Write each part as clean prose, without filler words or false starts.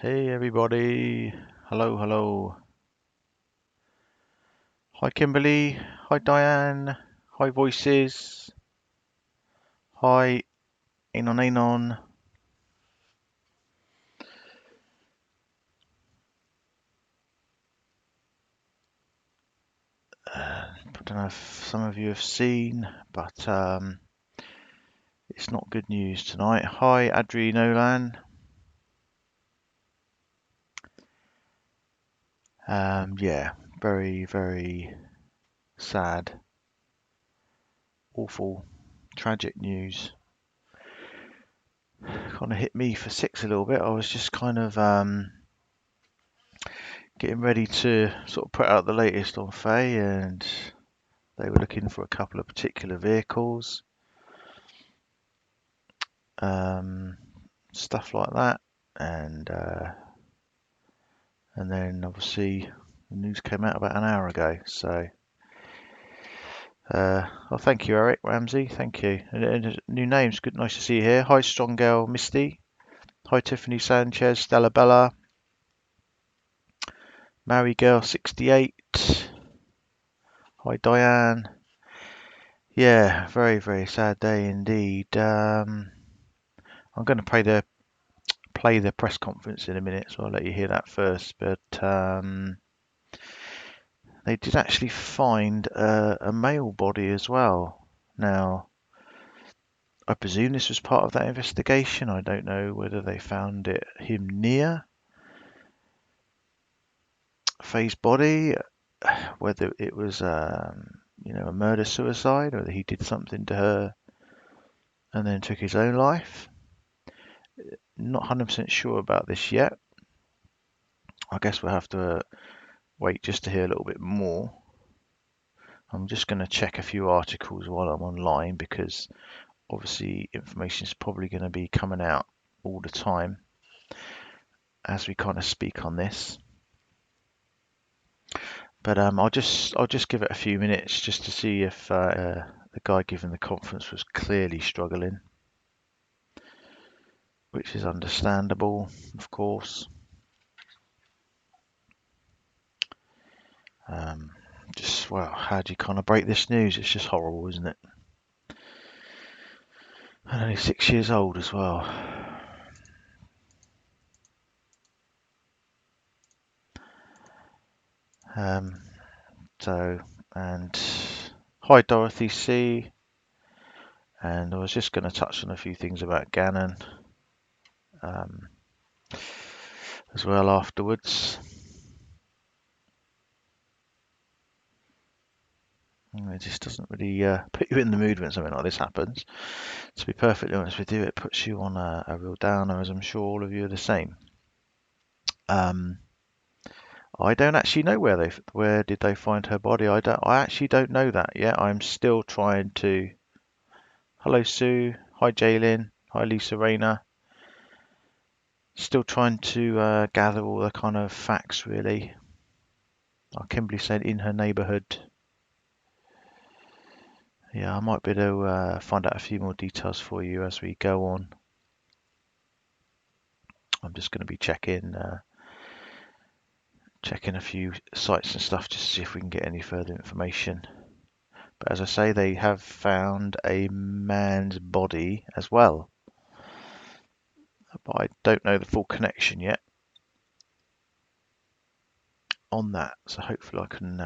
Hey everybody. Hello, hello. Hi Kimberly. Hi Diane. Hi Voices. Hi Anon Anon. I don't know if some of you have seen, but it's not good news tonight. Hi Adri Nolan. Yeah, very, very sad, awful, tragic news. Kind of hit me for six a little bit. I was just kind of getting ready to sort of put out the latest on Faye, and they were looking for a couple of particular vehicles, um, stuff like that, and then obviously the news came out about an hour ago. So, well, thank you, Eric Ramsey. Thank you. And new names. Good, nice to see you here. Hi, Strong Girl Misty. Hi, Tiffany Sanchez, Stella Bella, Mary Girl 68. Hi, Diane. Yeah, very, very sad day indeed. I'm going to play the press conference in a minute, so I'll let you hear that first. But they did actually find a male body as well. Now, I presume this was part of that investigation. I don't know whether they found him near Faye's body, whether it was a murder suicide, or whether he did something to her and then took his own life. Not 100% sure about this yet. I guess we'll have to wait just to hear a little bit more. I'm just going to check a few articles while I'm online, because obviously information is probably going to be coming out all the time as we kind of speak on this. But I'll just give it a few minutes just to see if the guy giving the conference was clearly struggling, which is understandable, of course. Well, how do you kind of break this news? It's just horrible, isn't it? And only 6 years old as well. And hi Dorothy C. And I was just going to touch on a few things about Gannon as well afterwards. It just doesn't really put you in the mood when something like this happens. To be perfectly honest with you, it puts you on a real downer, as I'm sure all of you are the same. I don't actually know where did they find her body. I actually don't know that yet. I'm still trying to. Hello Sue. Hi Jaylin. Hi Lisa Rayner. Still trying to gather all the kind of facts, really. Kimberly said in her neighbourhood. Yeah, I might be able to find out a few more details for you as we go on. I'm just going to be checking a few sites and stuff just to see if we can get any further information. But as I say, they have found a man's body as well. But I don't know the full connection yet on that. So hopefully I can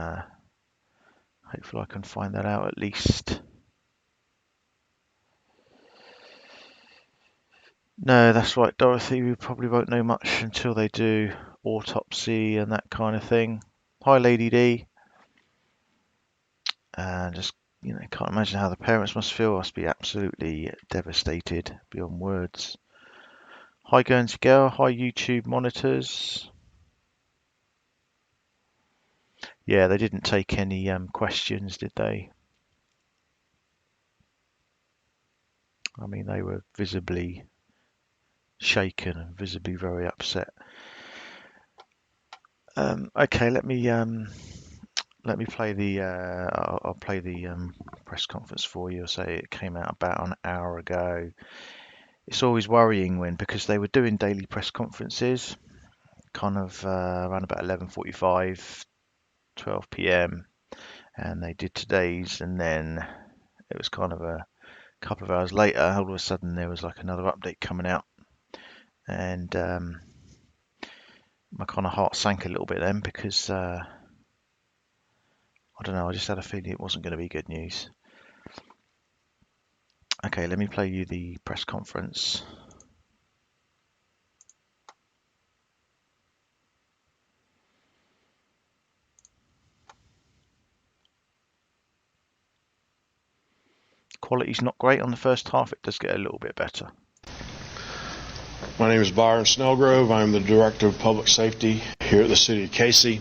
find that out at least. No, that's right, Dorothy. We probably won't know much until they do autopsy and that kind of thing. Hi, Lady D. And just, can't imagine how the parents must feel. Must be absolutely devastated beyond words. Hi, Guernsey Girl. Hi, YouTube monitors. Yeah, they didn't take any questions, did they? I mean, they were visibly shaken and visibly very upset. Okay, let me play the. I'll play the press conference for you. I'll say it came out about an hour ago. It's always worrying because they were doing daily press conferences, kind of around about 11:45, 12 p.m. and they did today's, and then it was kind of a couple of hours later, all of a sudden there was like another update coming out, and my kind of heart sank a little bit then because I don't know, I just had a feeling it wasn't going to be good news. Okay, let me play you the press conference. Quality's not great on the first half. It does get a little bit better. My name is Byron Snellgrove. I'm the Director of Public Safety here at the City of Casey.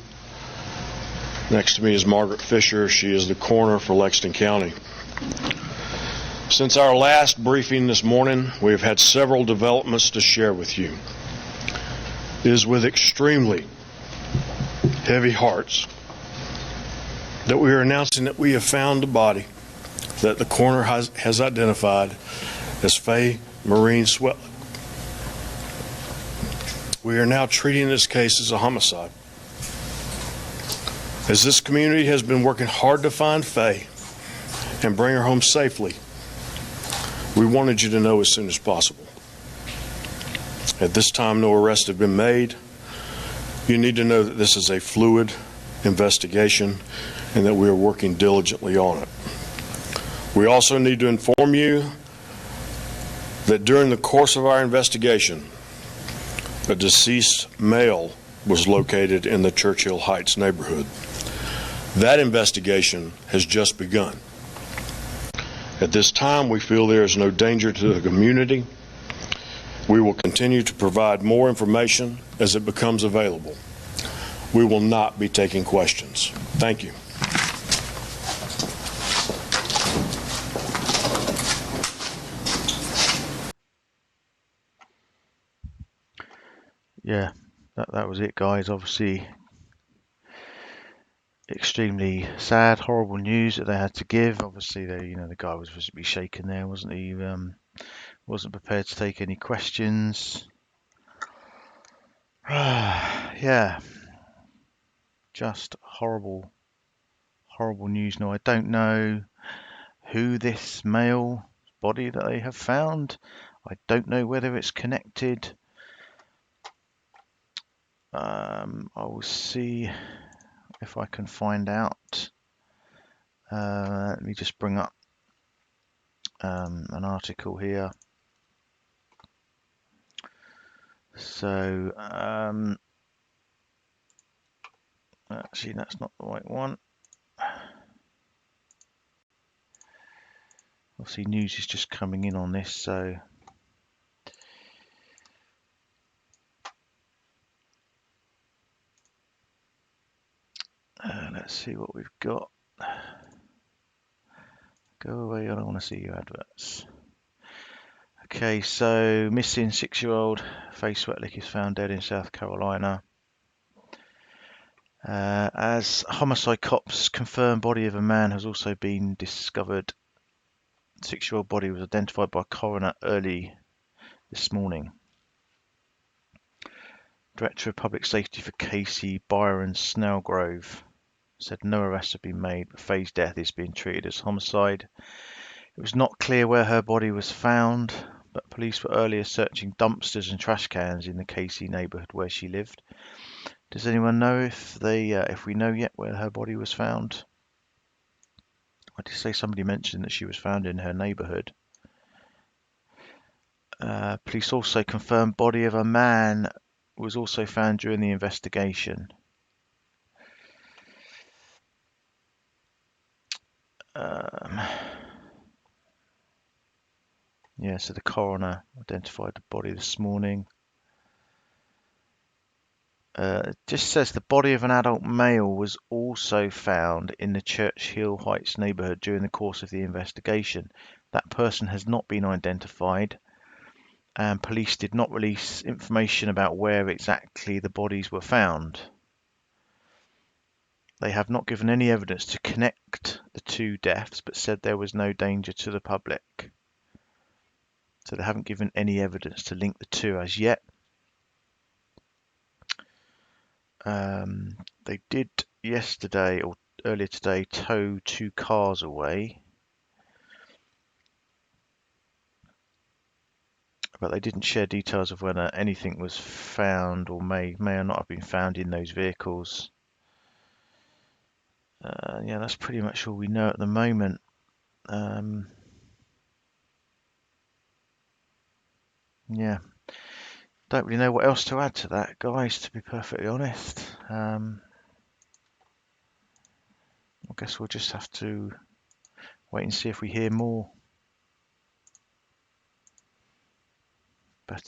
Next to me is Margaret Fisher. She is the coroner for Lexington County. Since our last briefing this morning, we have had several developments to share with you. It is with extremely heavy hearts that we are announcing that we have found a body that the coroner has identified as Faye Swetlik. We are now treating this case as a homicide. As this community has been working hard to find Faye and bring her home safely, we wanted you to know as soon as possible. At this time, no arrests have been made. You need to know that this is a fluid investigation and that we are working diligently on it. We also need to inform you that during the course of our investigation, a deceased male was located in the Churchill Heights neighborhood. That investigation has just begun. At this time, we feel there is no danger to the community. We will continue to provide more information as it becomes available. We will not be taking questions. Thank you. Yeah, that was it, guys. Obviously, extremely sad, horrible news that they had to give. Obviously, the guy was visibly shaken there, wasn't he? Wasn't prepared to take any questions. Yeah, just horrible, horrible news. Now, I don't know who this male body that they have found. I don't know whether it's connected. I will see if I can find out. Let me just bring up an article here. So actually, that's not the right one. Obviously, news is just coming in on this, so let's see what we've got. Go away, I don't want to see your adverts. Okay, so missing 6-year-old Faye Swetlik is found dead in South Carolina. As homicide cops confirm, body of a man has also been discovered. 6-year-old body was identified by coroner early this morning. Director of Public Safety for Casey, Byron Snellgrove, said no arrests have been made, but Faye's death is being treated as homicide. It was not clear where her body was found, but police were earlier searching dumpsters and trash cans in the Casey neighbourhood where she lived. Does anyone know if we know yet where her body was found? I did say somebody mentioned that she was found in her neighbourhood. Police also confirmed body of a man was also found during the investigation. Yeah, so the coroner identified the body this morning. It just says the body of an adult male was also found in the Churchill Heights neighbourhood during the course of the investigation. That person has not been identified, and police did not release information about where exactly the bodies were found. They have not given any evidence to connect the two deaths, but said there was no danger to the public. So they haven't given any evidence to link the two as yet. They did yesterday or earlier today tow 2 cars away, but they didn't share details of whether anything was found or may or not have been found in those vehicles. Yeah, that's pretty much all we know at the moment. Yeah, don't really know what else to add to that, guys, to be perfectly honest. I guess we'll just have to wait and see if we hear more. But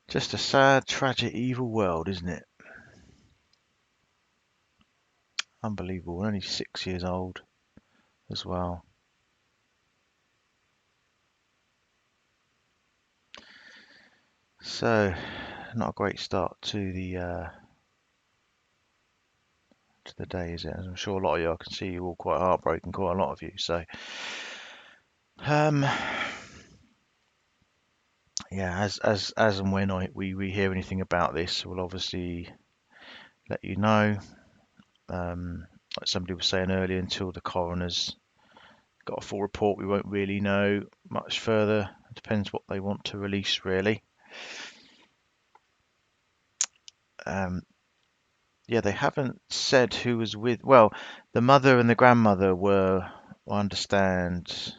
just a sad, tragic, evil world, isn't it? Unbelievable. Only 6 years old as well. So, not a great start to the day, is it? As I'm sure a lot of you, I can see you all quite heartbroken, quite a lot of you. So, yeah, as and when we hear anything about this, we'll obviously let you know. Like somebody was saying earlier, until the coroner's got a full report, we won't really know much further. It depends what they want to release, really. Yeah, they haven't said who was with. Well, the mother and the grandmother were, I understand,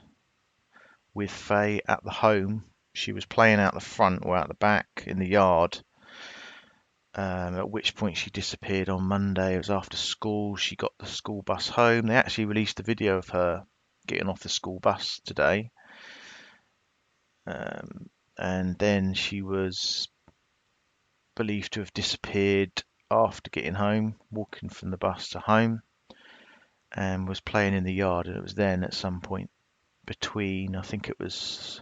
with Faye at the home. She was playing out the front or out the back in the yard. At which point she disappeared on Monday. It was after school. She got the school bus home. They actually released a video of her getting off the school bus today. And then she was believed to have disappeared after getting home, walking from the bus to home, and was playing in the yard. And it was then at some point between, I think it was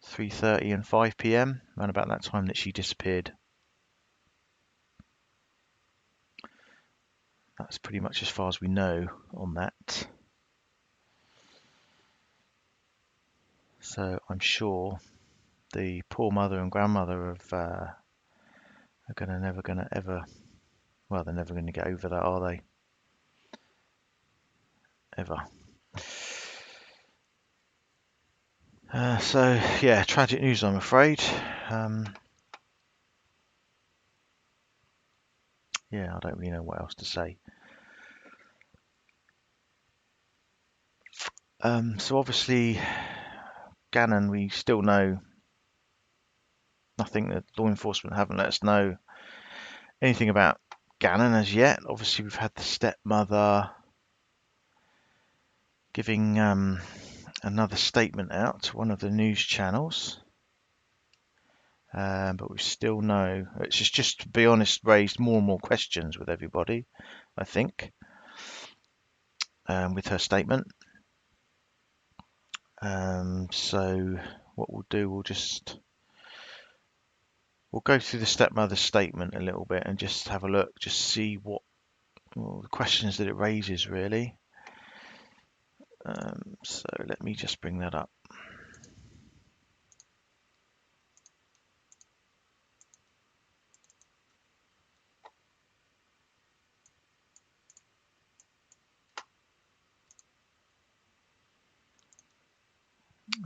3:30 and 5 p.m, around about that time, that she disappeared. That's pretty much as far as we know on that. So I'm sure the poor mother and grandmother are never gonna ever, well, they're never gonna get over that, are they? Ever. So yeah, tragic news, I'm afraid. Yeah, I don't really know what else to say. So obviously, Gannon, we still know nothing. That law enforcement haven't let us know anything about Gannon as yet. Obviously, we've had the stepmother giving another statement out to one of the news channels. But we still know, it's just to be honest, raised more and more questions with everybody, I think, with her statement. So what we'll do, we'll go through the stepmother's statement a little bit and just have a look, just see what the questions that it raises, really. So let me just bring that up.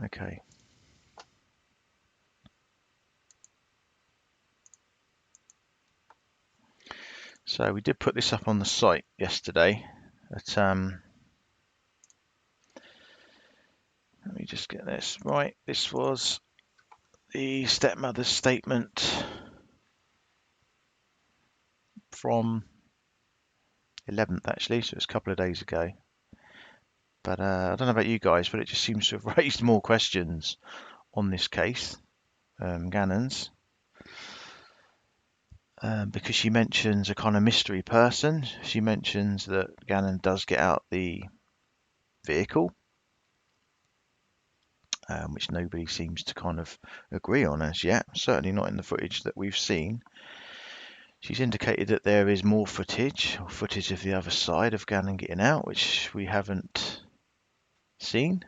Okay. So we did put this up on the site yesterday, but let me just get this right. This was the stepmother's statement from 11th, actually, so it's a couple of days ago. But I don't know about you guys, but it just seems to have raised more questions on this case, Gannon's, because she mentions a kind of mystery person. She mentions that Gannon does get out the vehicle, which nobody seems to kind of agree on as yet, certainly not in the footage that we've seen. She's indicated that there is more footage, or footage of the other side of Gannon getting out, which we haven't seen.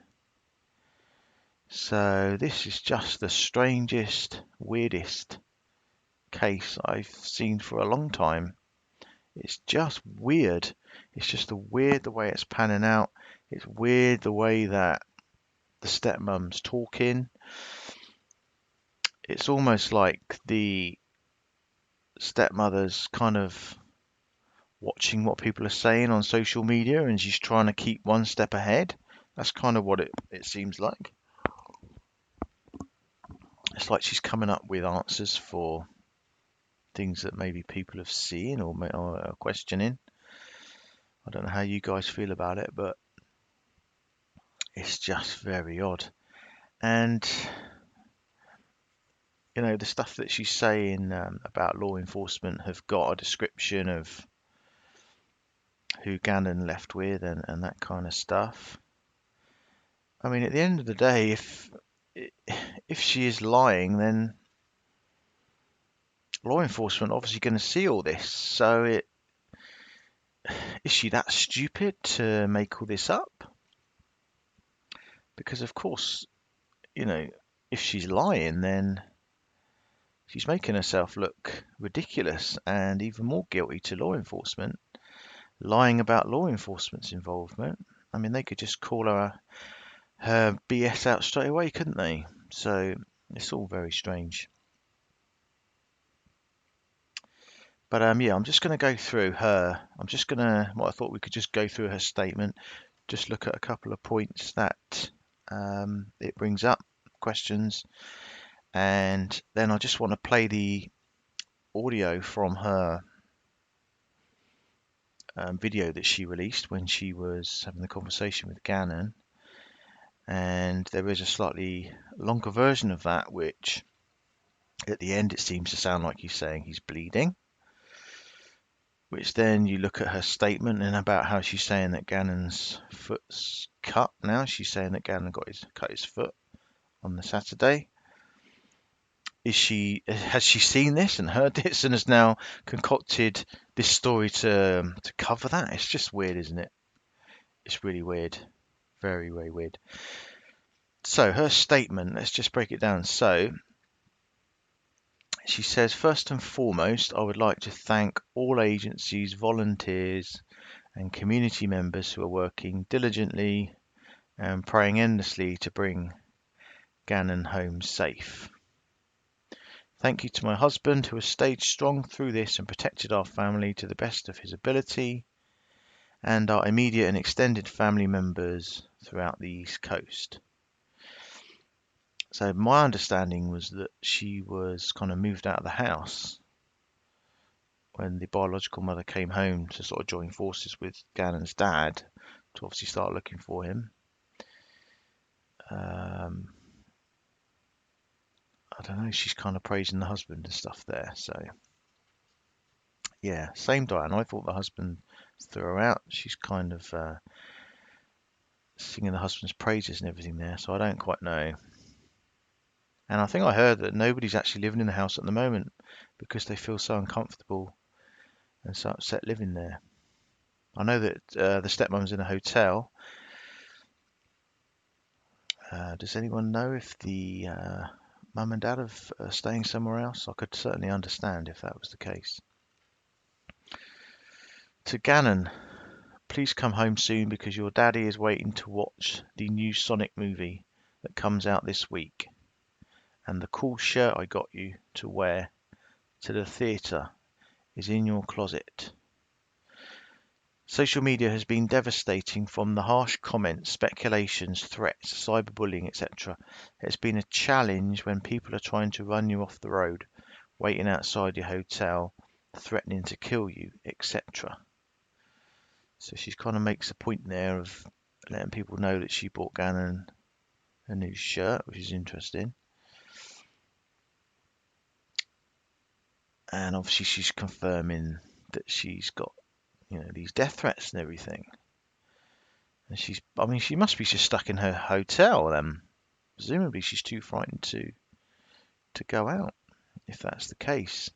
So this is just the strangest, weirdest case I've seen for a long time. It's just weird. It's just weird the way it's panning out. It's weird the way that the stepmom's talking. It's almost like the stepmother's kind of watching what people are saying on social media and she's trying to keep one step ahead. That's kind of what it seems like. It's like she's coming up with answers for things that maybe people have seen or are questioning. I don't know how you guys feel about it, but it's just very odd. And the stuff that she's saying about law enforcement have got a description of who Gannon left with and that kind of stuff. I mean, at the end of the day, if she is lying, then law enforcement are obviously going to see all this. So is she that stupid to make all this up? Because of course, if she's lying, then she's making herself look ridiculous and even more guilty to law enforcement, lying about law enforcement's involvement. I mean, they could just call her BS out straight away, couldn't they? So it's all very strange. But yeah, I'm just going to go through her. What I thought we could just go through her statement, just look at a couple of points that it brings up, questions, and then I just want to play the audio from her video that she released when she was having the conversation with Gannon. And there is a slightly longer version of that, which at the end it seems to sound like he's saying he's bleeding. Which then you look at her statement and about how she's saying that Gannon's foot's cut now. She's saying that Gannon cut his foot on the Saturday. Has she seen this and heard this and has now concocted this story to cover that? It's just weird, isn't it? It's really weird. Very, very weird. So her statement, let's just break it down. So she says, first and foremost, I would like to thank all agencies, volunteers and community members who are working diligently and praying endlessly to bring Gannon home safe. Thank you to my husband who has stayed strong through this and protected our family to the best of his ability, and our immediate and extended family members throughout the East Coast. So my understanding was that she was kind of moved out of the house when the biological mother came home to sort of join forces with Gannon's dad to obviously start looking for him. I don't know, she's kind of praising the husband and stuff there. So yeah, same Diane. I thought the husband threw her out. She's kind of singing the husband's praises and everything there. So I don't quite know. And I think I heard that nobody's actually living in the house at the moment because they feel so uncomfortable and so upset living there. I know that the stepmom's in a hotel. Does anyone know if the mum and dad are staying somewhere else? I could certainly understand if that was the case. To Gannon, please come home soon because your daddy is waiting to watch the new Sonic movie that comes out this week. And the cool shirt I got you to wear to the theatre is in your closet. Social media has been devastating from the harsh comments, speculations, threats, cyberbullying, etc. It's been a challenge when people are trying to run you off the road, waiting outside your hotel, threatening to kill you, etc. So she kind of makes a point there of letting people know that she bought Gannon a new shirt, which is interesting. And obviously she's confirming that she's got, these death threats and everything. And she must be just stuck in her hotel then. Presumably she's too frightened to go out, if that's the case.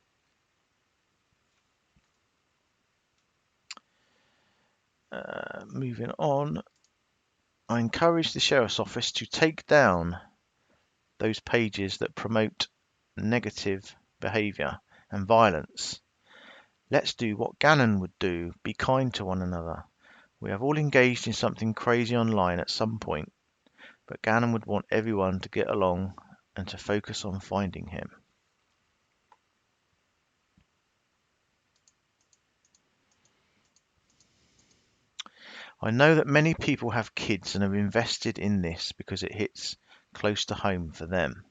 Moving on, I encourage the Sheriff's Office to take down those pages that promote negative behaviour and violence. Let's do what Gannon would do, be kind to one another. We have all engaged in something crazy online at some point, but Gannon would want everyone to get along and to focus on finding him. I know that many people have kids and are invested in this because it hits close to home for them.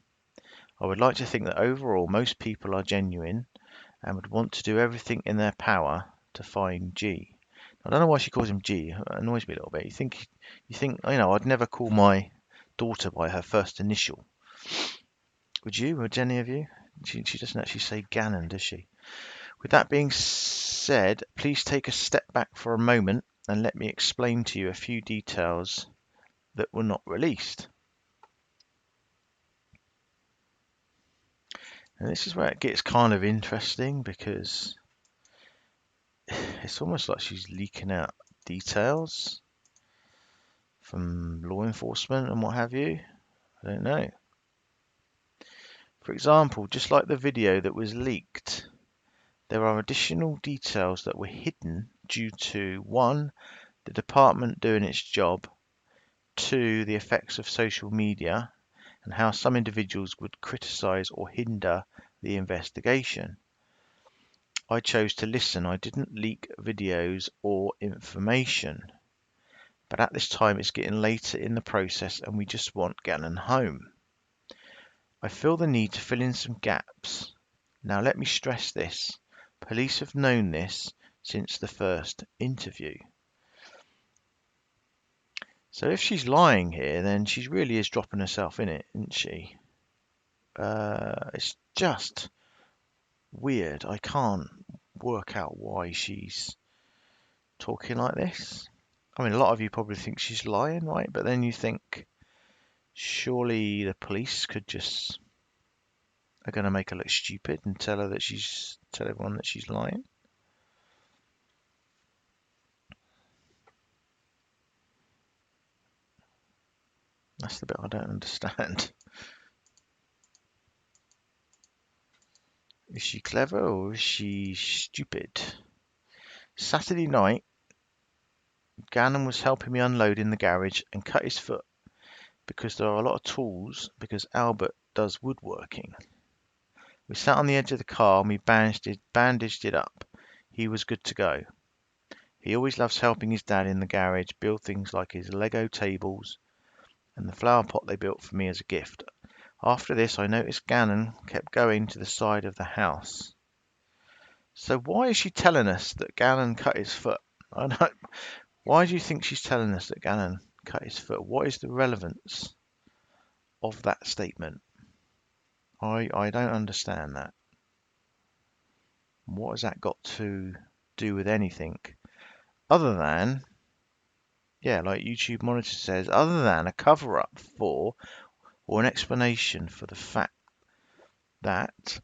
I would like to think that overall most people are genuine and would want to do everything in their power to find G. I don't know why she calls him G. It annoys me a little bit. You think, I'd never call my daughter by her first initial. Would you? Would any of you? She doesn't actually say Gannon, does she? With that being said, please take a step back for a moment and let me explain to you a few details that were not released. And this is where it gets kind of interesting because it's almost like she's leaking out details from law enforcement and what have you. I don't know. For example, just like the video that was leaked, there are additional details that were hidden due to 1. The department doing its job, 2. The effects of social media and how some individuals would criticize or hinder the investigation. I chose to listen. I didn't leak videos or information. But at this time it's getting later in the process and we just want Gannon home. I feel the need to fill in some gaps. Now let me stress this. Police have known this since the first interview. So if she's lying here, then she really is dropping herself in it, isn't she? It's just weird. I can't work out why she's talking like this. I mean, a lot of you probably think she's lying, right? But then you think, surely the police are going to make her look stupid and tell everyone that she's lying. That's the bit I don't understand. Is she clever or is she stupid? Saturday night, Gannon was helping me unload in the garage and cut his foot because there are a lot of tools because Albert does woodworking. We sat on the edge of the car and we bandaged it up. He was good to go. He always loves helping his dad in the garage build things like his Lego tables and the flower pot they built for me as a gift. After this, I noticed Gannon kept going to the side of the house. So why is she telling us that Gannon cut his foot? Why do you think she's telling us that Gannon cut his foot? What is the relevance of that statement? I don't understand that. What has that got to do with anything? Other than, like YouTube Monitor says, other than a cover-up for or an explanation for the fact that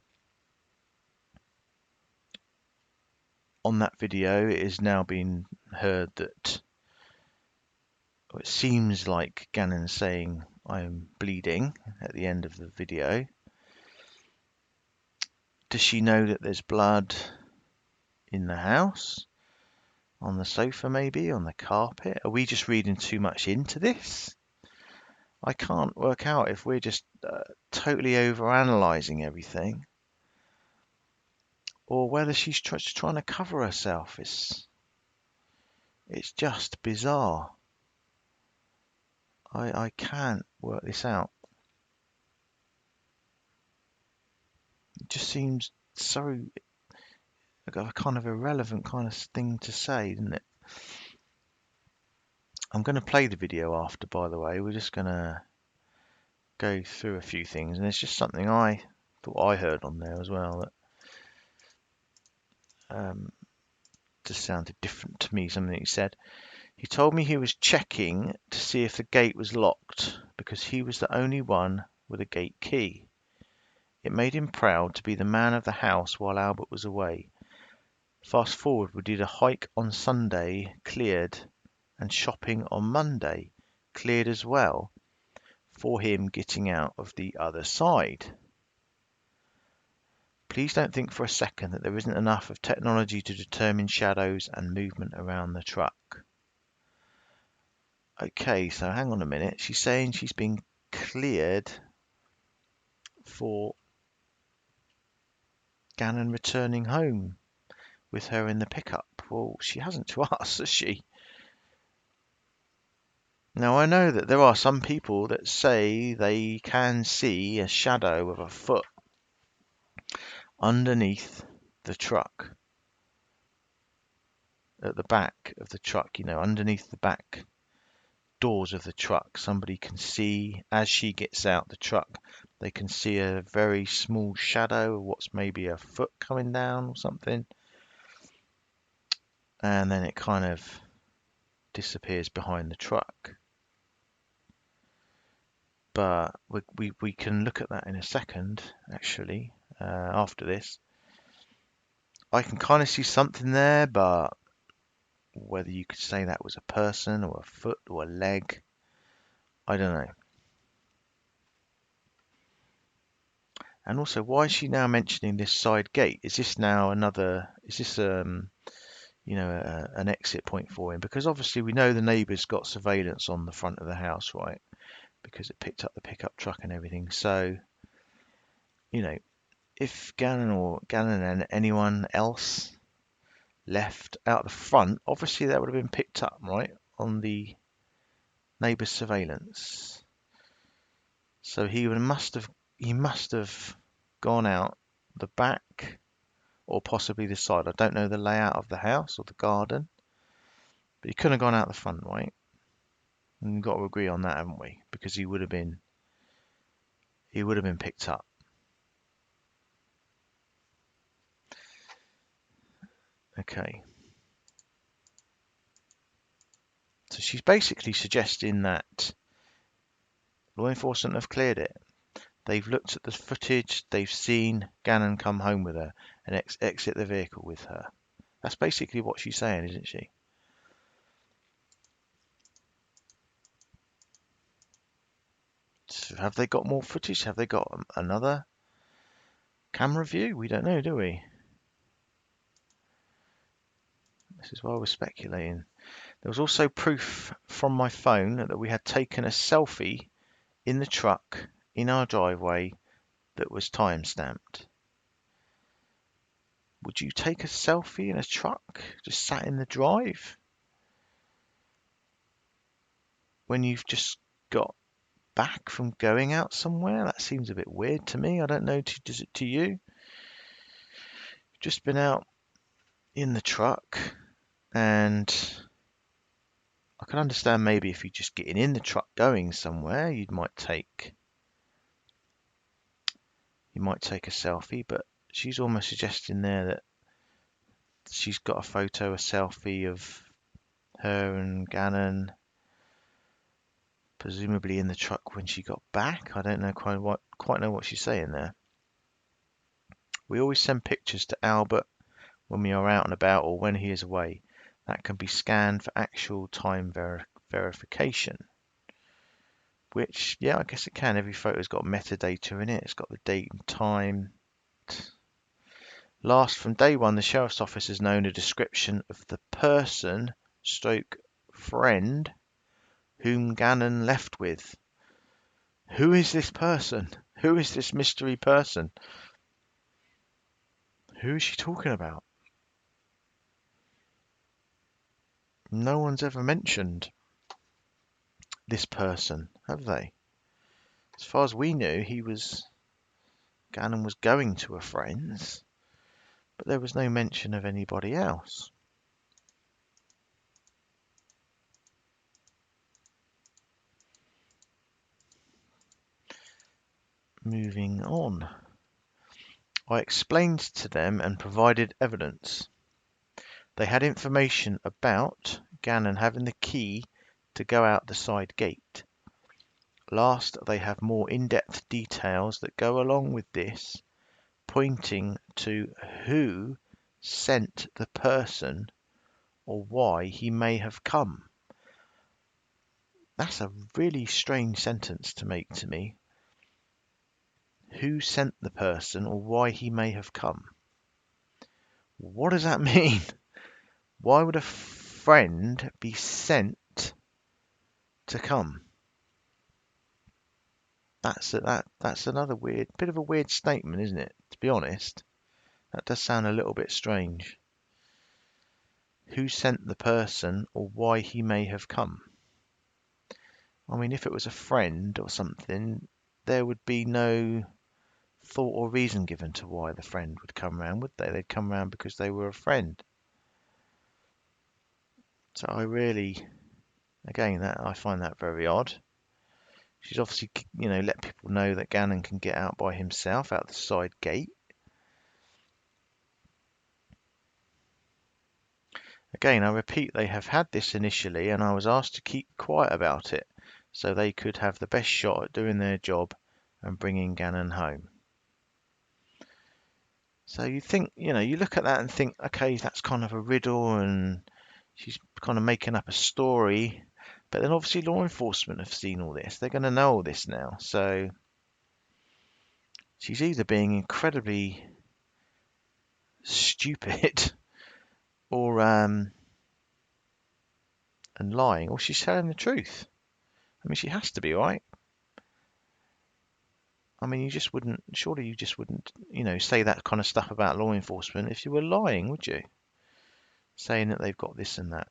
on that video it is now being heard that it seems like Gannon saying I'm bleeding at the end of the video. Does she know that there's blood in the house? On the sofa maybe? On the carpet? Are we just reading too much into this? I can't work out if we're just totally overanalyzing everything or whether she's trying to cover herself. It's just bizarre. I can't work this out. It just seems so like a kind of irrelevant kind of thing to say, isn't it? I'm going to play the video after, by the way. We're just going to go through a few things, and it's just something I thought I heard on there as well that just sounded different to me, something he said. He told me he was checking to see if the gate was locked because he was the only one with a gate key. It made him proud to be the man of the house while Albert was away. Fast forward, we did a hike on Sunday, cleared, and shopping on Monday, cleared as well, for him getting out of the other side. Please don't think for a second that there isn't enough of technology to determine shadows and movement around the truck. Okay, so hang on a minute. She's saying she's been cleared for Gannon returning home with her in the pickup. Well, she hasn't to us, has she? Now, I know that there are some people that say they can see a shadow of a foot underneath the truck, at the back of the truck, underneath the back doors of the truck. Somebody can see, as she gets out the truck, they can see a very small shadow of what's maybe a foot coming down or something. And then it kind of disappears behind the truck. But we can look at that in a second, actually, after this. I can kind of see something there, but whether you could say that was a person or a foot or a leg, I don't know. And also, why is she now mentioning this side gate? Is this now an exit point for him? Because obviously we know the neighbour's got surveillance on the front of the house, right? Because it picked up the pickup truck and everything. So, if Gannon and anyone else left out the front, obviously that would have been picked up, right, on the neighbour's surveillance. So he must have gone out the back or possibly the side. I don't know the layout of the house or the garden, but he couldn't have gone out the front, right? And we've got to agree on that, haven't we? Because he would have been picked up. Okay. So she's basically suggesting that law enforcement have cleared it. They've looked at the footage, they've seen Gannon come home with her and exit the vehicle with her. That's basically what she's saying, isn't she? So have they got more footage? Have they got another camera view? We don't know, do we? This is why we're speculating. There was also proof from my phone that we had taken a selfie in the truck in our driveway that was time-stamped. Would you take a selfie in a truck just sat in the drive when you've just got back from going out somewhere? That seems a bit weird to me. I don't know, does it to you? Just been out in the truck, and I can understand maybe if you're just getting in the truck going somewhere, you might take a selfie, but she's almost suggesting there that she's got a selfie of her and Gannon, presumably in the truck when she got back. I don't know quite know what she's saying there. We always send pictures to Albert when we are out and about or when he is away. That can be scanned for actual time verification. Which, yeah, I guess it can. Every photo's got metadata in it. It's got the date and time. Last, from day one, the sheriff's office has known a description of the person stroke friend whom Gannon left with. Who is this person? Who is this mystery person? Who is she talking about? No one's ever mentioned this person, have they? As far as we knew, Gannon was going to a friend's, but there was no mention of anybody else. Moving on. I explained to them and provided evidence. They had information about Gannon having the key to go out the side gate. Last, they have more in-depth details that go along with this, pointing to who sent the person or why he may have come. That's a really strange sentence to make to me. who sent the person or why he may have come. What does that mean? Why would a friend be sent to come? That's another bit of a weird statement, isn't it? To be honest, that does sound a little bit strange. Who sent the person or why he may have come? I mean, if it was a friend or something, there would be no thought or reason given to why the friend would come round, would they? They'd come round because they were a friend. So again, I find that very odd. She's obviously, let people know that Gannon can get out by himself out the side gate. Again, I repeat, they have had this initially, and I was asked to keep quiet about it so they could have the best shot at doing their job and bringing Gannon home. So you think, you look at that and think, okay, that's kind of a riddle and she's kind of making up a story. But then obviously law enforcement have seen all this. They're going to know all this now. So she's either being incredibly stupid or and lying, or she's telling the truth. I mean, she has to be, right? I mean, surely you just wouldn't, say that kind of stuff about law enforcement if you were lying, would you? Saying that they've got this and that.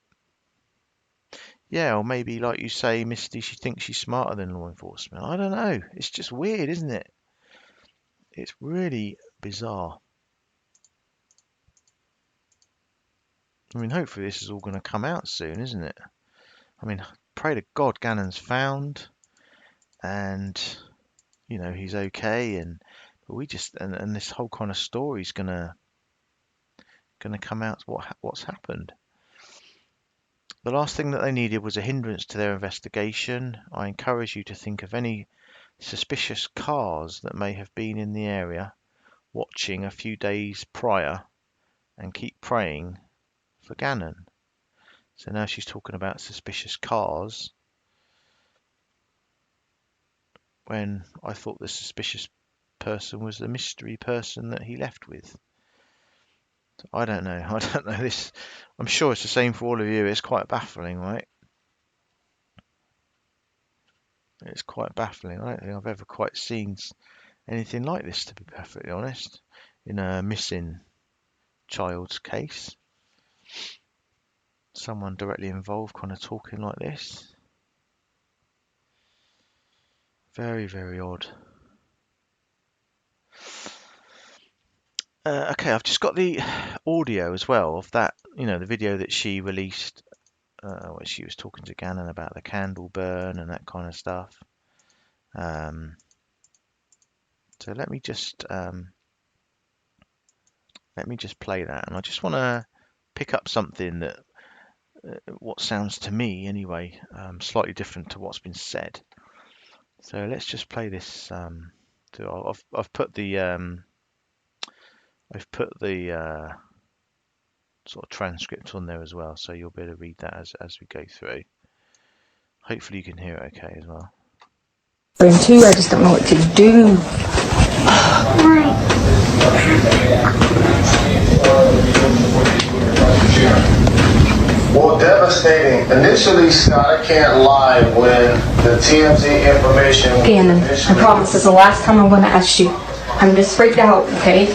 Yeah, or maybe, like you say, Misty, she thinks she's smarter than law enforcement. I don't know. It's just weird, isn't it? It's really bizarre. I mean, hopefully this is all going to come out soon, isn't it? I mean, pray to God Gannon's found and, he's okay. And this whole kind of story is gonna come out what's happened. The last thing that they needed was a hindrance to their investigation. I encourage you to think of any suspicious cars that may have been in the area watching a few days prior and keep praying for Gannon. So now she's talking about suspicious cars when I thought the suspicious person was the mystery person that he left with. So I don't know. I don't know this. I'm sure it's the same for all of you. It's quite baffling, right? It's quite baffling. I don't think I've ever quite seen anything like this, to be perfectly honest, in a missing child's case. Someone directly involved kind of talking like this. Very, very odd. Okay, I've just got the audio as well of that, the video that she released where she was talking to Gannon about the candle burn and that kind of stuff. So let me just play that, and I just want to pick up something that what sounds to me anyway slightly different to what's been said. So let's just play this. I've put the sort of transcript on there as well, so you'll be able to read that as we go through. Hopefully you can hear it okay as well. Too, I just don't know what to do. Well, devastating. Initially, Scott, I can't lie, when the TMZ information... Gannon, I promise this is the last time I'm going to ask you. I'm just freaked out, okay?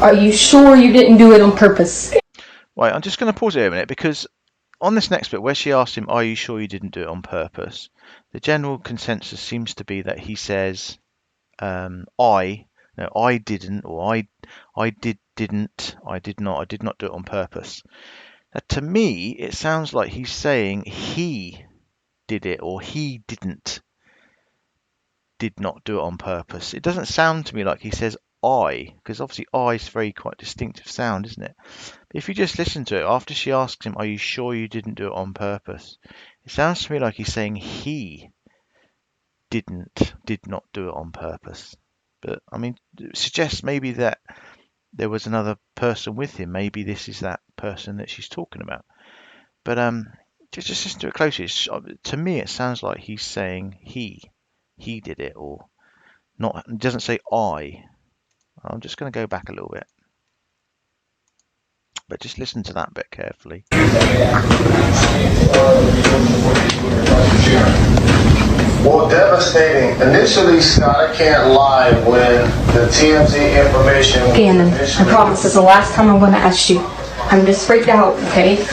Are you sure you didn't do it on purpose? Right, I'm just going to pause it a minute, because on this next bit where she asked him, are you sure you didn't do it on purpose? The general consensus seems to be that he says, I didn't, or I did not do it on purpose. Now, to me, it sounds like he's saying he did it, or he did not do it on purpose. It doesn't sound to me like he says I, because obviously I is very quite distinctive sound, isn't it? But if you just listen to it, after she asks him, are you sure you didn't do it on purpose? It sounds to me like he's saying he did not do it on purpose. But I mean, it suggests maybe that there was another person with him. Maybe this is that person that she's talking about. But just listen to it closely. To me, it sounds like he's saying he did it, or Not, it doesn't say I. I'm just going to go back a little bit, but just listen to that bit carefully. Well, devastating. Initially, Scott, I can't lie when the TMZ information... Gannon, I promise this is the last time I'm going to ask you. I'm just freaked out, okay?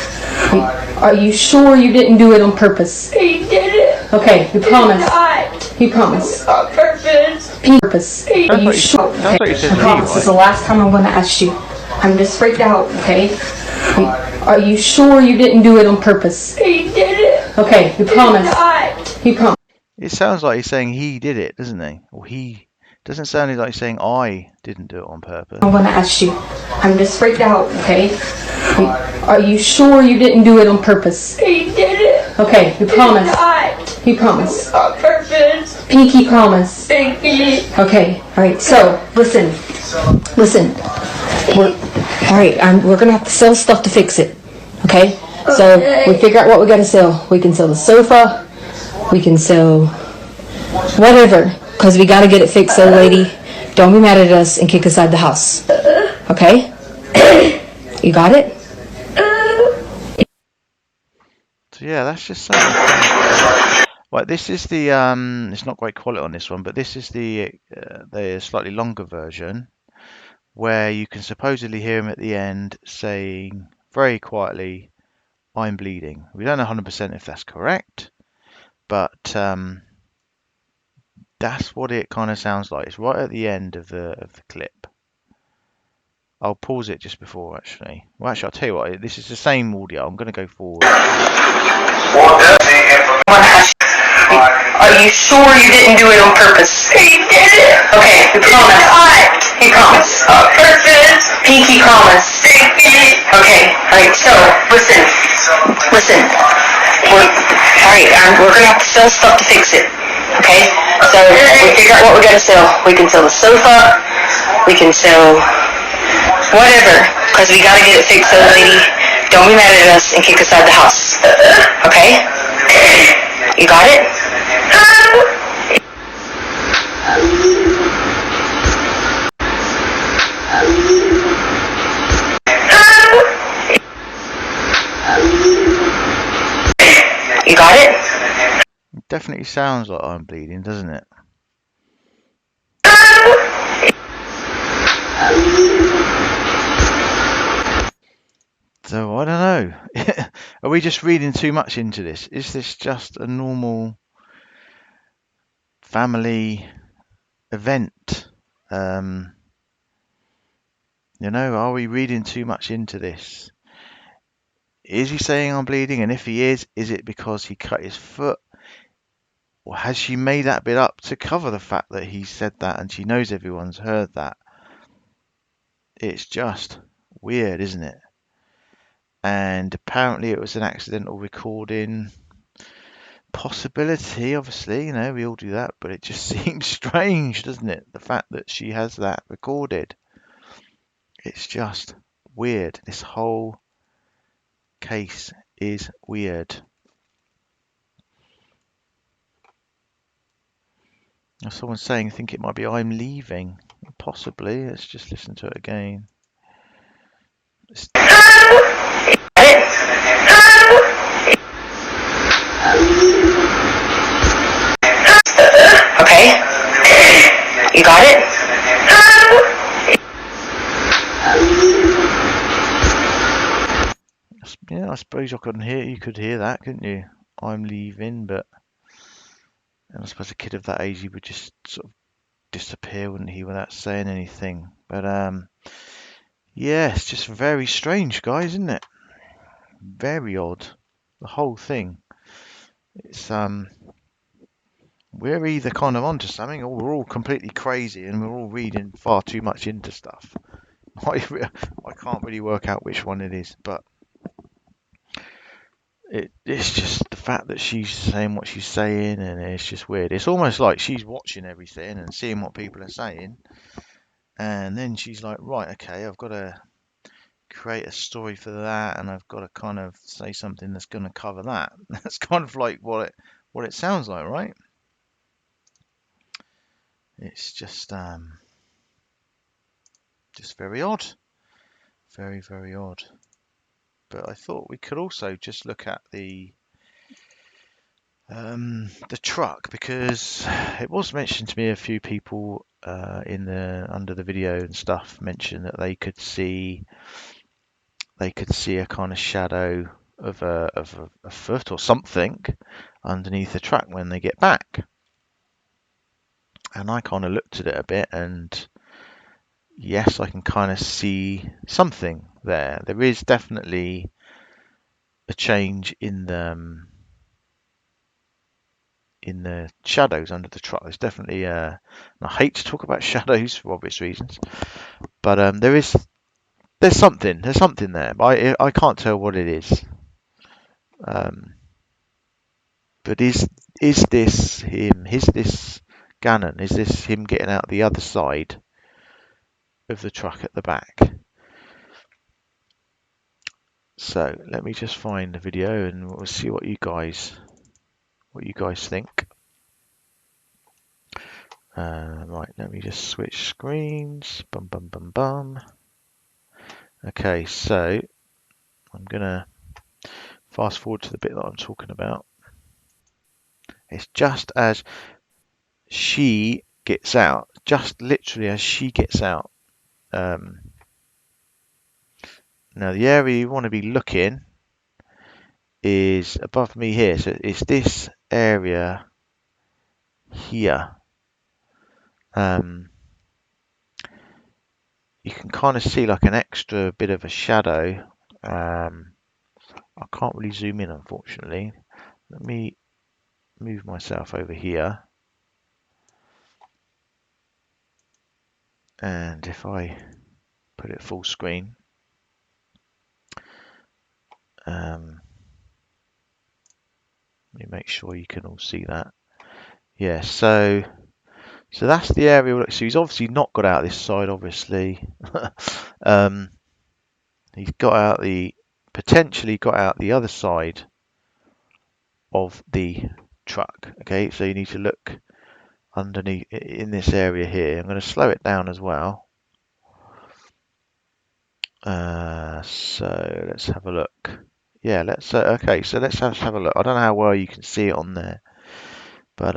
Are you sure you didn't do it on purpose? He did it. Okay, you promise. Not You promise. on purpose. Purpose. Are That's you what he sure? said. That's what he Okay, said I to promise me, this is the last time I'm going to ask you. I'm just freaked out, okay? Are you sure you didn't do it on purpose? He did it. Okay, you promise. Not. You promise. It sounds like he's saying he did it, doesn't he? Or he doesn't sound like he's saying I didn't do it on purpose. I'm going to ask you. I'm just freaked out, okay? Are you sure you didn't do it on purpose? He did it. Okay, you promise. Not You promise. on purpose. Pinky promise. Pinky. Okay, alright, so, listen. We're gonna have to sell stuff to fix it. Okay? So, we figure out what we gotta sell. We can sell the sofa. We can sell whatever. Because we gotta get it fixed, so lady, don't be mad at us and kick us out the house. Okay? You got it? So yeah, that's just something. Right, this is the it's not great quality on this one, but this is the slightly longer version where you can supposedly hear him at the end saying very quietly, "I'm bleeding." We don't know 100% if that's correct, but that's what it kind of sounds like. It's right at the end of the clip. I'll pause it just before actually. Well, actually, I'll tell you what. This is the same audio. I'm going to go forward. Are you sure you didn't do it on purpose? He did it. Okay, you promise. Not You promise. on purpose. Pinky promise. Pinky. Okay, alright, so, listen. We're gonna have to sell stuff to fix it. Okay? So, we figure out what we gotta sell. We can sell the sofa. We can sell whatever. Because we gotta get it fixed, so lady, don't be mad at us and kick us out of the house. Okay? You got it? You got it? It definitely sounds like I'm bleeding, doesn't it? So I don't know. Are we just reading too much into this? Is this just a normal family event? You know, are we reading too much into this? Is he saying I'm bleeding? And if he is it because he cut his foot? Or has she made that bit up to cover the fact that he said that and she knows everyone's heard that? It's just weird, isn't it? And apparently it was an accidental recording. Possibility, obviously, you know, we all do that, but it just seems strange, doesn't it? The fact that she has that recorded. It's just weird. This whole case is weird. Someone's saying, I think it might be I'm leaving. Possibly. Let's just listen to it again. Okay? You got it? Yeah, I suppose you could hear that, couldn't you? I'm leaving, but and I suppose a kid of that age, he would just sort of disappear, wouldn't he, without saying anything. But yeah, it's just very strange, guys, isn't it? Very odd. The whole thing. It's we're either kind of onto something, or we're all completely crazy, and we're all reading far too much into stuff. I can't really work out which one it is, but it's just the fact that she's saying what she's saying, and it's just weird. It's almost like she's watching everything and seeing what people are saying, and then she's like, right, okay, I've got to create a story for that, and I've got to kind of say something that's going to cover that. That's kind of like what it sounds like, right? It's just very odd, very, very odd. But I thought we could also just look at the truck, because it was mentioned to me, a few people under the video and stuff mentioned that they could see a kind of shadow of a foot or something underneath the truck when they get back. And I kind of looked at it a bit, and yes, I can kind of see something there. There is definitely a change in the shadows under the truck. There's definitely and I hate to talk about shadows for obvious reasons, but there's something there. But I can't tell what it is. But is this him? Is this Gannon? Is this him getting out the other side of the truck at the back? So let me just find the video and we'll see what you guys think. Right, let me just switch screens. Bum bum bum bum. Okay, so I'm gonna fast forward to the bit that I'm talking about. It's just as she gets out, just literally as she gets out. Now the area you want to be looking is above me here, so it's this area here. You can kind of see like an extra bit of a shadow. I can't really zoom in, unfortunately. Let me move myself over here, and if I put it full screen, let me make sure you can all see that. Yeah, so that's the area. So he's obviously not got out this side, obviously. He's potentially got out the other side of the truck. Okay, so you need to look underneath in this area here. I'm going to slow it down as well. So let's have a look. Yeah, okay, so let's have a look. I don't know how well you can see it on there, but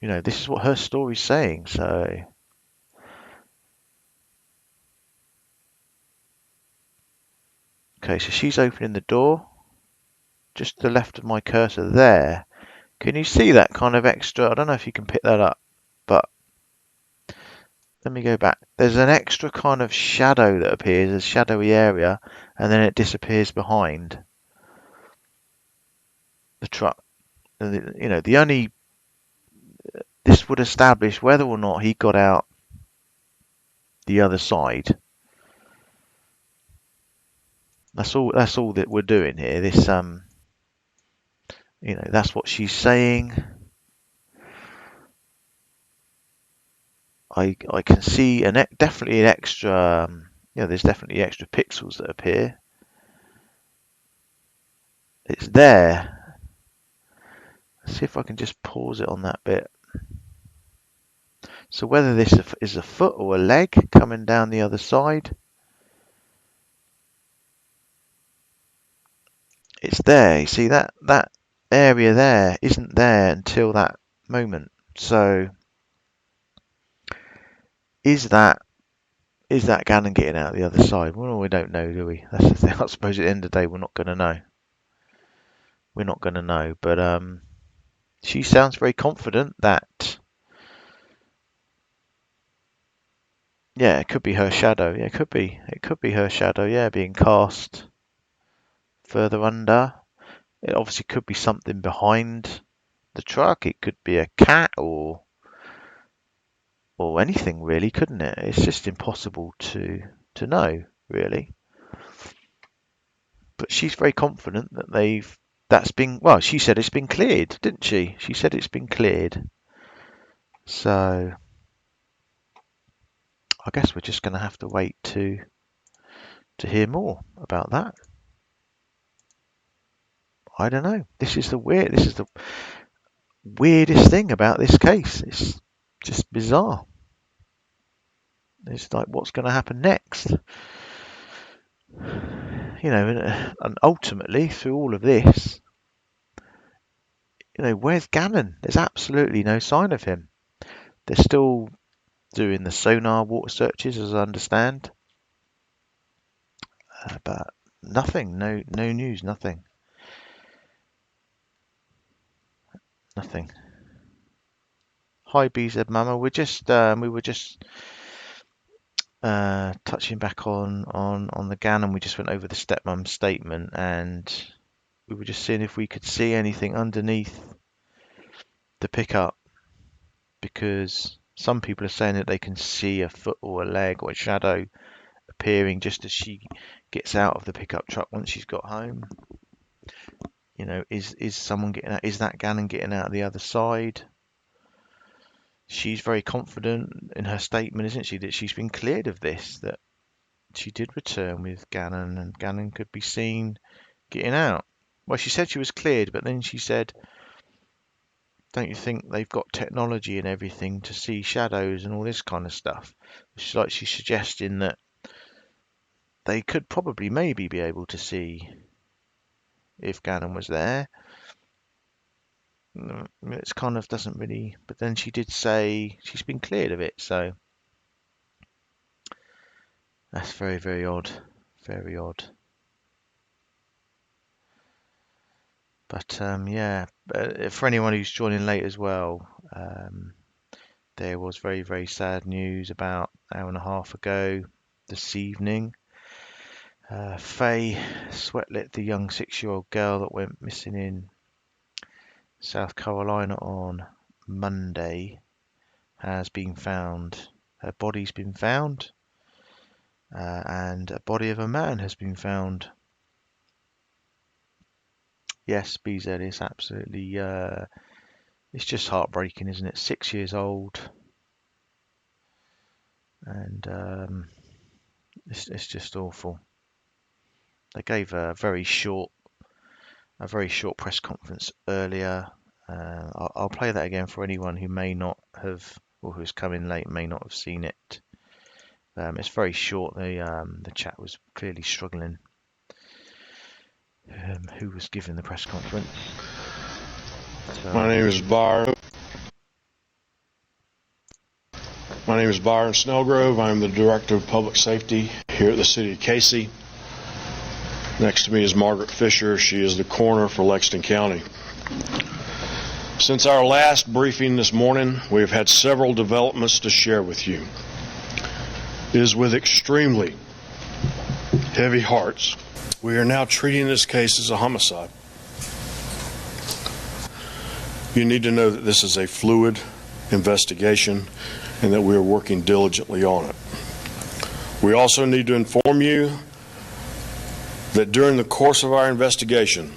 this is what her story's saying. So okay, so she's opening the door just to the left of my cursor there. Can you see that kind of extra? I don't know if you can pick that up, but let me go back. There's an extra kind of shadow that appears, a shadowy area, and then it disappears behind the truck. This would establish whether or not he got out the other side. That's all that we're doing here. This that's what she's saying. I can see definitely an extra there's definitely extra pixels that appear. It's there. Let's see if I can just pause it on that bit. So whether this is a foot or a leg coming down the other side, it's there. You see that area there isn't there until that moment. So is that Gannon getting out the other side? Well, we don't know, do we? That's the thing. I suppose at the end of the day, we're not going to know. We're not going to know. But she sounds very confident that, yeah, it could be her shadow. Yeah, it could be. It could be her shadow. Yeah, being cast further under. It obviously could be something behind the truck. It could be a cat or anything really, couldn't it? It's just impossible to know, really. But she's very confident that she said it's been cleared, didn't she? She said it's been cleared. So I guess we're just going to have to wait to hear more about that. I don't know. This is the weirdest thing about this case. Just bizarre. It's like, what's going to happen next? And ultimately, through all of this, where's Gannon? There's absolutely no sign of him. They're still doing the sonar water searches, as I understand, but nothing. No news. Nothing. Nothing. Hi, BZ Mama. We were just touching back on the Gannon. We just went over the stepmom statement, and we were just seeing if we could see anything underneath the pickup, because some people are saying that they can see a foot or a leg or a shadow appearing just as she gets out of the pickup truck once she's got home. Is someone getting out? Is that Gannon getting out the other side? She's very confident in her statement, isn't she, that she's been cleared of this, that she did return with Gannon and Gannon could be seen getting out. Well, she said she was cleared, but then she said, don't you think they've got technology and everything to see shadows and all this kind of stuff? It's like she's suggesting that they could probably maybe be able to see if Gannon was there. It's kind of doesn't really, but then she did say she's been cleared of it, so that's very, very odd. Very odd. But yeah, for anyone who's joining late as well, there was very, very sad news about an hour and a half ago this evening. Faye Swetlik, the young 6-year-old girl that went missing in South Carolina on Monday, has been found. Her body's been found, and a body of a man has been found. Yes, BZ is absolutely, it's just heartbreaking, isn't it? 6 years old, and it's just awful. They gave a very short press conference earlier. I'll play that again for anyone who may not have, or who's come in late, may not have seen it. It's very short. The chat was clearly struggling. Who was giving the press conference? So, My name is Byron. My name is Byron Snellgrove. I'm the Director of Public Safety here at the City of Casey. Next to me is Margaret Fisher. She is the coroner for Lexington County. Since our last briefing this morning, we have had several developments to share with you. It is with extremely heavy hearts we are now treating this case as a homicide. You need to know that this is a fluid investigation and that we are working diligently on it. We also need to inform you that during the course of our investigation,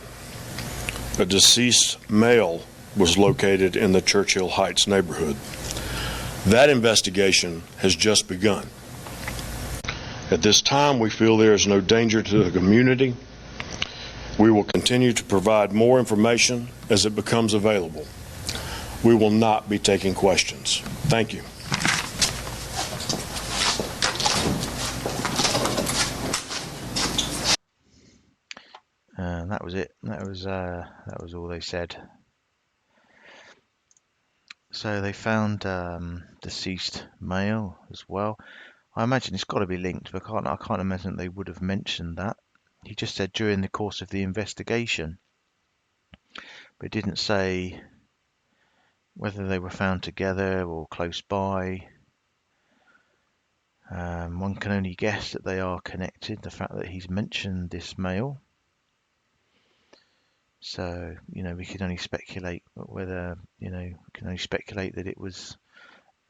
a deceased male was located in the Churchill Heights neighborhood. That investigation has just begun. At this time, we feel there is no danger to the community. We will continue to provide more information as it becomes available. We will not be taking questions. Thank you. that was it. That was all they said. So they found deceased male as well. I imagine it's got to be linked, but I can't imagine they would have mentioned that. He just said during the course of the investigation, but it didn't say whether they were found together or close by. One can only guess that they are connected, the fact that he's mentioned this male. So, we can only speculate whether, we can only speculate that it was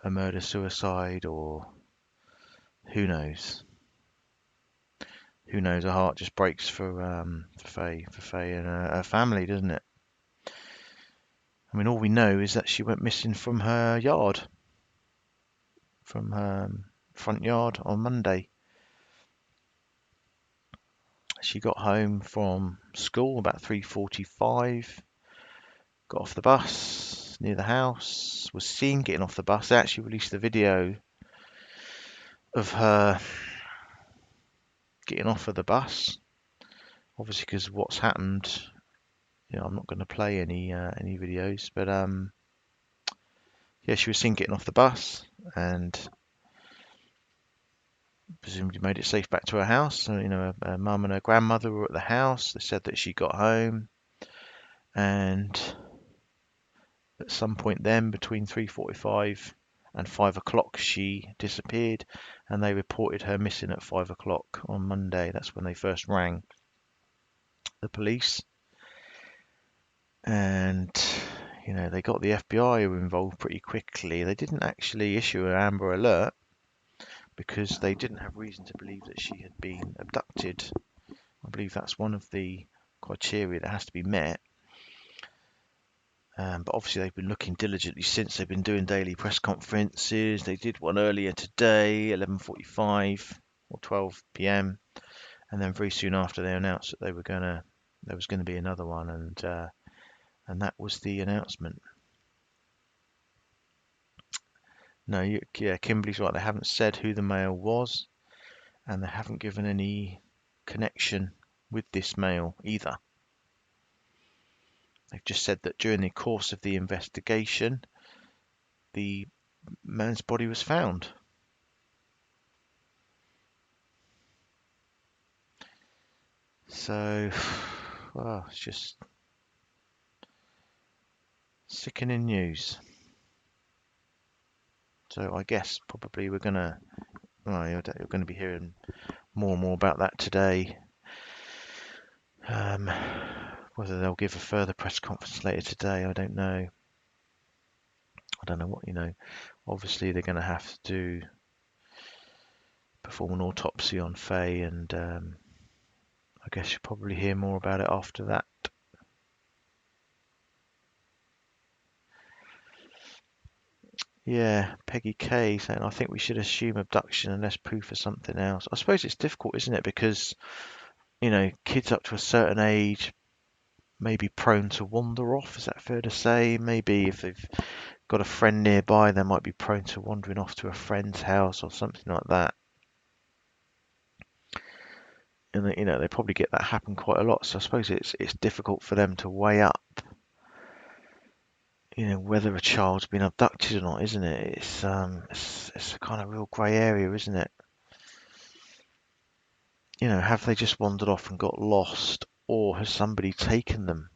a murder-suicide, or who knows. Who knows? Her heart just breaks for Faye and her family, doesn't it? I mean, all we know is that she went missing from her yard, from her front yard on Monday. She got home from school about 3:45, got off the bus, near the house, was seen getting off the bus. They actually released a video of her getting off of the bus. Obviously, because what's happened, I'm not going to play any videos, but yeah, she was seen getting off the bus and presumably made it safe back to her house. So, her mum and her grandmother were at the house. They said that she got home, and at some point then, between 3:45 and 5 o'clock, she disappeared, and they reported her missing at 5 o'clock on Monday. That's when they first rang the police. And, they got the FBI involved pretty quickly. They didn't actually issue an Amber Alert because they didn't have reason to believe that she had been abducted. I believe that's one of the criteria that has to be met. But obviously they've been looking diligently since. They've been doing daily press conferences. They did one earlier today, 11:45 or 12 p.m. And then very soon after they announced that there was going to be another one, and that was the announcement. No, yeah, Kimberly's right. They haven't said who the male was, and they haven't given any connection with this male either. They've just said that during the course of the investigation, the man's body was found. So, well, it's just sickening news. So I guess probably you're going to be hearing more and more about that today. Whether they'll give a further press conference later today, I don't know. I don't know what, obviously they're going to have to perform an autopsy on Faye, and I guess you'll probably hear more about it after that. Yeah, Peggy K saying, I think we should assume abduction unless proof of something else. I suppose it's difficult, isn't it? Because, kids up to a certain age may be prone to wander off. Is that fair to say? Maybe if they've got a friend nearby, they might be prone to wandering off to a friend's house or something like that. And, they probably get that happen quite a lot. So I suppose it's difficult for them to weigh up, whether a child's been abducted or not, isn't it? It's a kind of real grey area, isn't it? Have they just wandered off and got lost, or has somebody taken them?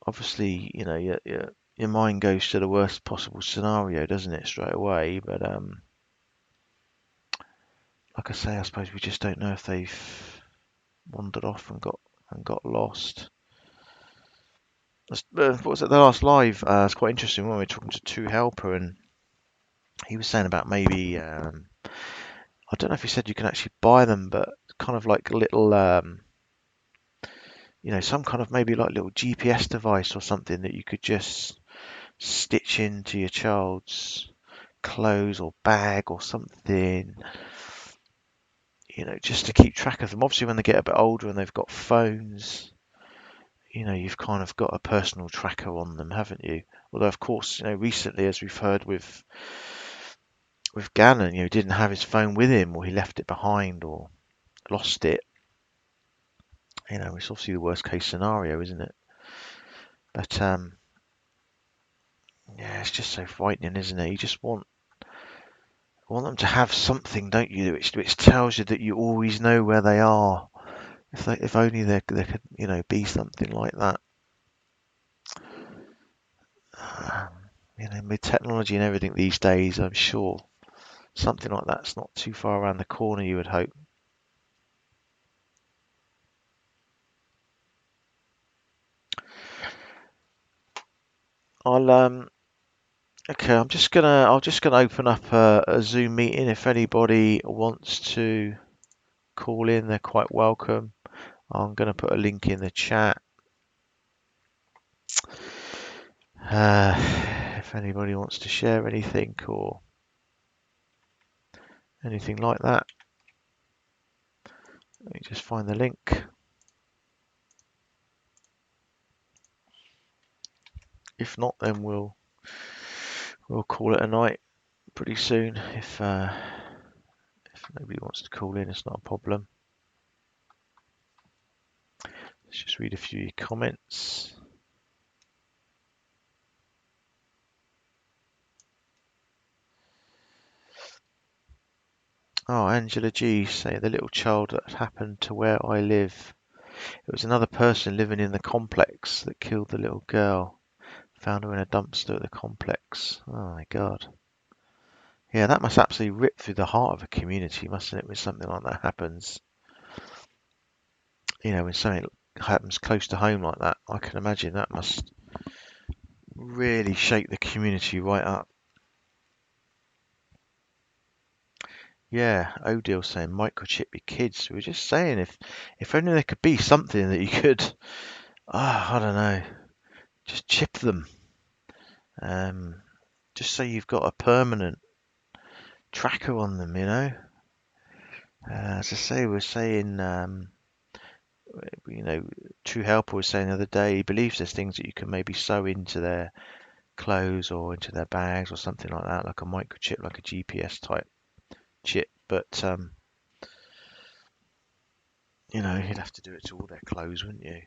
Obviously, your mind goes to the worst possible scenario, doesn't it, straight away? But like I say, I suppose we just don't know if they've wandered off and got lost. What was it? The last live? It's quite interesting when we were talking to Two Helper, and he was saying about maybe I don't know if he said you can actually buy them, but kind of like little some kind of maybe like little GPS device or something that you could just stitch into your child's clothes or bag or something, just to keep track of them. Obviously, when they get a bit older and they've got phones, you've kind of got a personal tracker on them, haven't you? Although, of course, recently, as we've heard with Gannon, he didn't have his phone with him, or he left it behind, or lost it. It's obviously the worst case scenario, isn't it? But yeah, it's just so frightening, isn't it? You just want them to have something, don't you, which tells you that you always know where they are. If only there could, be something like that. With technology and everything these days, I'm sure something like that's not too far around the corner, you would hope. Okay, I'll just gonna open up a Zoom meeting. If anybody wants to call in, they're quite welcome. I'm gonna put a link in the chat. If anybody wants to share anything or anything like that, let me just find the link. If not, then we'll call it a night pretty soon. If nobody wants to call in, it's not a problem. Let's just read a few comments. Oh, Angela G saying the little child that happened to where I live. It was another person living in the complex that killed the little girl. Found her in a dumpster at the complex. Oh my God. Yeah, that must absolutely rip through the heart of a community, mustn't it, when something like that happens? You know, when something happens close to home like that, I can imagine that must really shake the community right up. Yeah, Odile saying microchip your kids. We were just saying if only there could be something that you could, I don't know, just chip them. Just so you've got a permanent tracker on them, you know. As I say, we're saying, you know, True Helper was saying the other day, he believes there's things that you can maybe sew into their clothes or into their bags or something like that, like a microchip, like a GPS type chip. But you know, you'd have to do it to all their clothes, wouldn't you?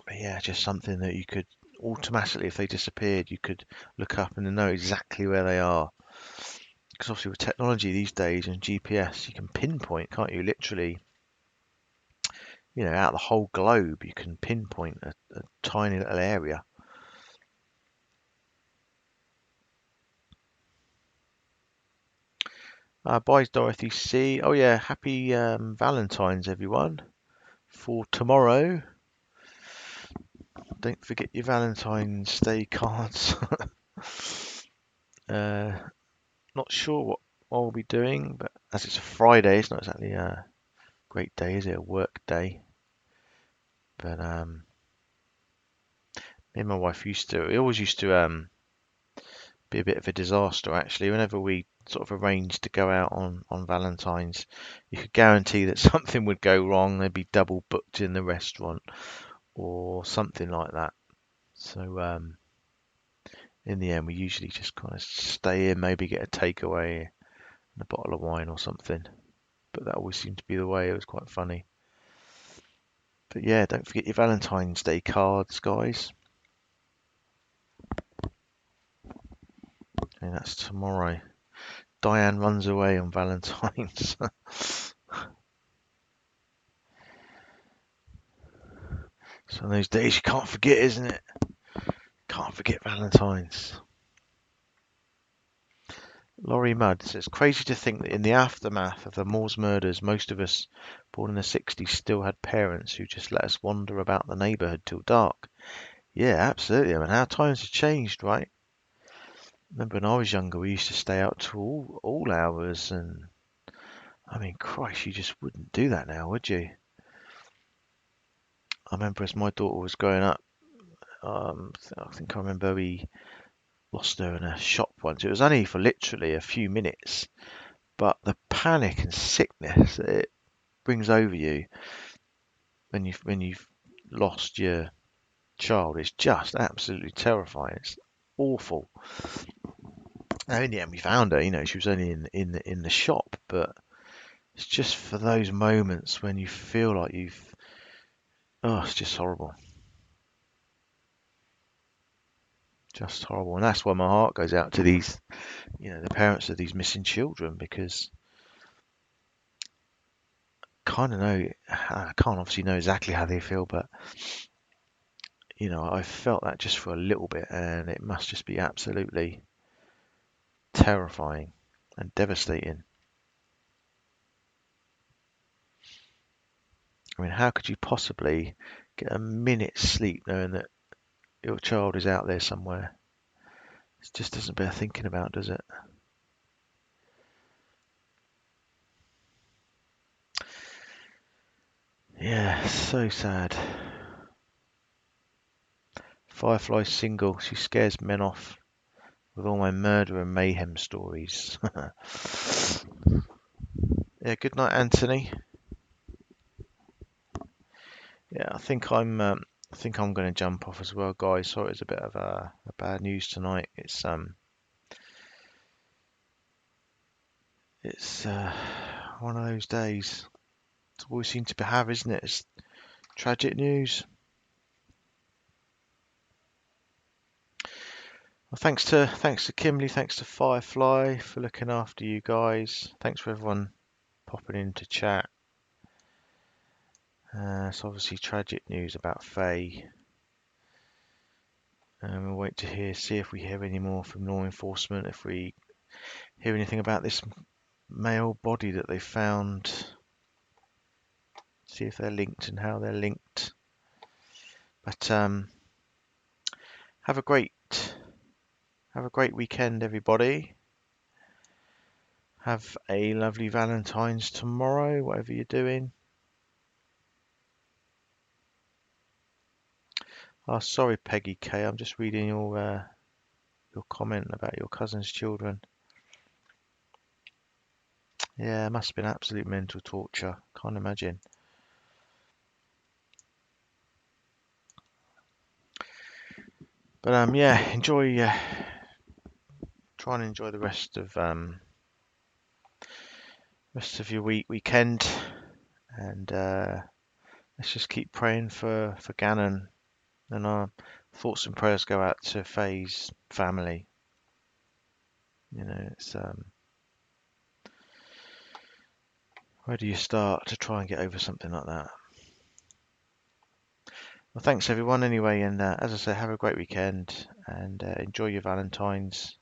But yeah, just something that you could automatically, if they disappeared, you could look up and know exactly where they are. Because obviously with technology these days and GPS, you can pinpoint, can't you? Literally, you know, out of the whole globe, you can pinpoint a tiny little area. Bye, Dorothy C. Oh yeah, happy Valentine's, everyone. For tomorrow, don't forget your Valentine's Day cards. Not sure what I'll be doing, but as it's a Friday, it's not exactly a great day, is it? A work day. But me and my wife we always used to be a bit of a disaster actually. Whenever we sort of arranged to go out on Valentine's, you could guarantee that something would go wrong. They'd be double booked in the restaurant or something like that. So in the end, we usually just kind of stay in, maybe get a takeaway and a bottle of wine or something. But that always seemed to be the way. It was quite funny. But yeah, don't forget your Valentine's Day cards, guys. And that's tomorrow. Diane runs away on Valentine's. It's one of those days you can't forget, isn't it? Can't forget Valentine's. Laurie Mudd says, crazy to think that in the aftermath of the Moors murders, most of us born in the 60s still had parents who just let us wander about the neighbourhood till dark. Yeah, absolutely. I mean, how times have changed, right? Remember when I was younger, we used to stay out till all hours, and I mean, Christ, you just wouldn't do that now, would you? I remember as my daughter was growing up, I think I remember we lost her in a shop once. It was only for literally a few minutes, but the panic and sickness that it brings over you when you've lost your child is just absolutely terrifying. It's awful. Now in the end we found her. You know, she was only in the shop, but it's just for those moments when you feel like it's just horrible. Just horrible. And that's why my heart goes out to these, you know, the parents of these missing children, because I can't obviously know exactly how they feel, but you know, I felt that just for a little bit, and it must just be absolutely terrifying and devastating. I mean, how could you possibly get a minute's sleep knowing that your child is out there somewhere? It just doesn't bear thinking about, does it? Yeah, so sad. Firefly single. She scares men off with all my murder and mayhem stories. Yeah, good night, Anthony. Yeah, I think I'm going to jump off as well, guys. Sorry, it's a bit of a bad news tonight. It's one of those days. It's always seemed to have, isn't it? It's tragic news. Well, thanks to Kimberly, thanks to Firefly for looking after you guys. Thanks for everyone popping into chat. It's obviously tragic news about Faye. We'll wait to see if we hear any more from law enforcement, if we hear anything about this male body that they found, see if they're linked and how they're linked. But have a great weekend, everybody. Have a lovely Valentine's tomorrow, whatever you're doing. Oh, sorry, Peggy K. I'm just reading your comment about your cousin's children. Yeah, it must have been absolute mental torture. Can't imagine. But yeah, try and enjoy the rest of your weekend, and let's just keep praying for Gannon, and our thoughts and prayers go out to Faye's family. You know, it's where do you start to try and get over something like that? Well, thanks everyone anyway, and as I say, have a great weekend and enjoy your Valentine's,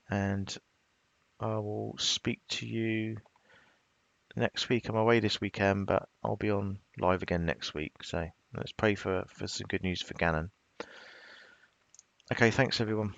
and I will speak to you next week. I'm away this weekend, but I'll be on live again next week, so let's pray for some good news for Gannon. Okay, thanks everyone.